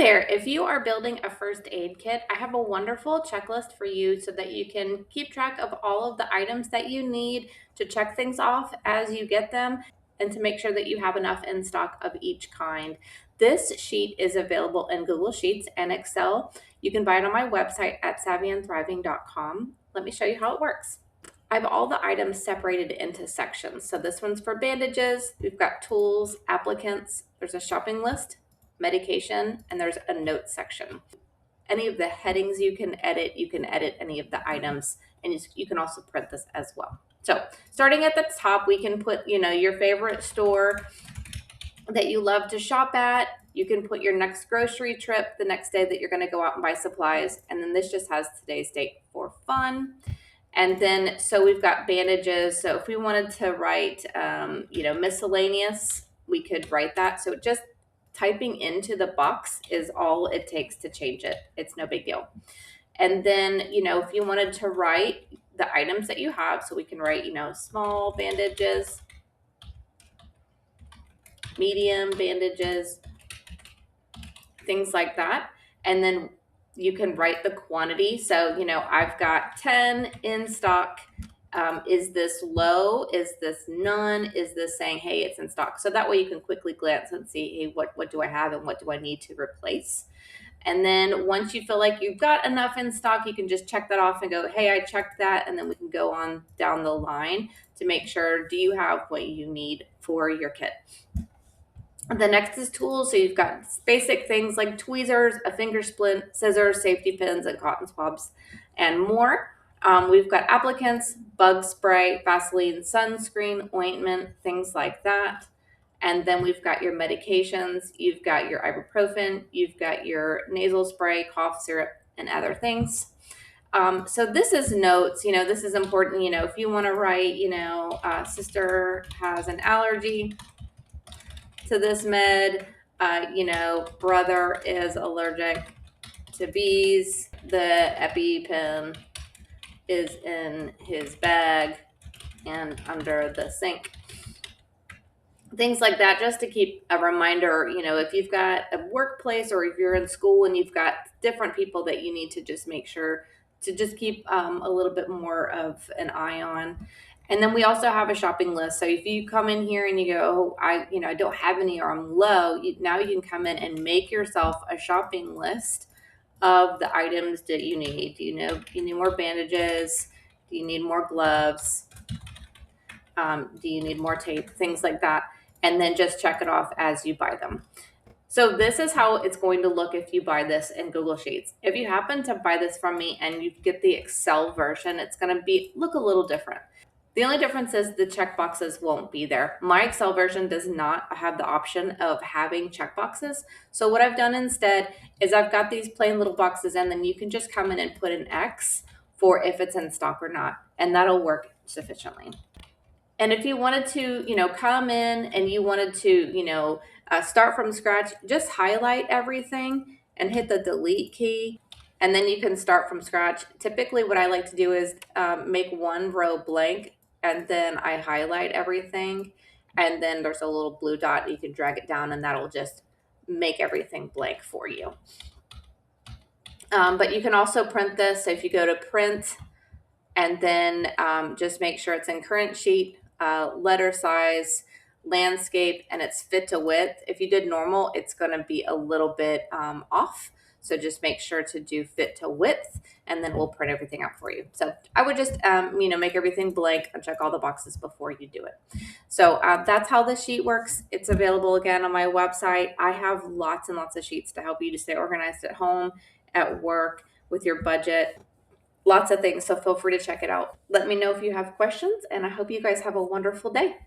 there, if you are building a first aid kit, I have a wonderful checklist for you so that you can keep track of all of the items that you need to check things off as you get them and to make sure that you have enough in stock of each kind. This sheet is available in Google Sheets and Excel. You can buy it on my website at savvyandthriving.com. Let me show you how it works. I have all the items separated into sections. So this one's for bandages, we've got tools, applicants, there's a shopping list, medication, and there's a notes section. Any of the headings you can edit any of the items, and you can also print this as well. So starting at the top, we can put, your favorite store that you love to shop at. You can put your next grocery trip, the next day that you're going to go out and buy supplies. And then this just has today's date for fun. And then, so we've got bandages. So if we wanted to write, miscellaneous, we could write that. So just typing into the box is all it takes to change it. It's no big deal. And then, if you wanted to write the items that you have, so we can write, small bandages, medium bandages, things like that. And then you can write the quantity. So, I've got 10 in stock. Is this low? Is this none? Is this saying, hey, it's in stock? So that way you can quickly glance and see, hey, what do I have and what do I need to replace? And then once you feel like you've got enough in stock, you can just check that off and go, hey, I checked that. And then we can go on down the line to make sure, do you have what you need for your kit? The next is tools. So you've got basic things like tweezers, a finger splint, scissors, safety pins, and cotton swabs, and more. We've got applicants, bug spray, Vaseline, sunscreen, ointment, things like that. And then we've got your medications. You've got your ibuprofen. You've got your nasal spray, cough syrup, and other things. So this is notes. This is important. If you want to write, sister has an allergy to this med, brother is allergic to bees, the EpiPen is in his bag and under the sink. Things like that, just to keep a reminder, if you've got a workplace or if you're in school and you've got different people that you need to just make sure to just keep a little bit more of an eye on. And then we also have a shopping list. So if you come in here and you go, I don't have any or I'm low, now you can come in and make yourself a shopping list of the items that you need. Do you need more bandages? Do you need more gloves? Do you need more tape? Things like that. And then just check it off as you buy them. So this is how it's going to look if you buy this in Google Sheets. If you happen to buy this from me and you get the Excel version, it's going to look a little different. The only difference is the checkboxes won't be there. My Excel version does not have the option of having checkboxes. So what I've done instead is I've got these plain little boxes, and then you can just come in and put an X for if it's in stock or not, and that'll work sufficiently. And if you wanted to, come in and you wanted to, start from scratch, just highlight everything and hit the delete key. And then you can start from scratch. Typically what I like to do is make one row blank, and then I highlight everything. And then there's a little blue dot. You can drag it down and that'll just make everything blank for you. But you can also print this. So if you go to print and then just make sure it's in current sheet, letter size, landscape, and it's fit to width. If you did normal, it's going to be a little bit off. So just make sure to do fit to width, and then we'll print everything out for you. So I would just, make everything blank and check all the boxes before you do it. So that's how the sheet works. It's available again on my website. I have lots and lots of sheets to help you to stay organized at home, at work, with your budget. Lots of things, so feel free to check it out. Let me know if you have questions, and I hope you guys have a wonderful day.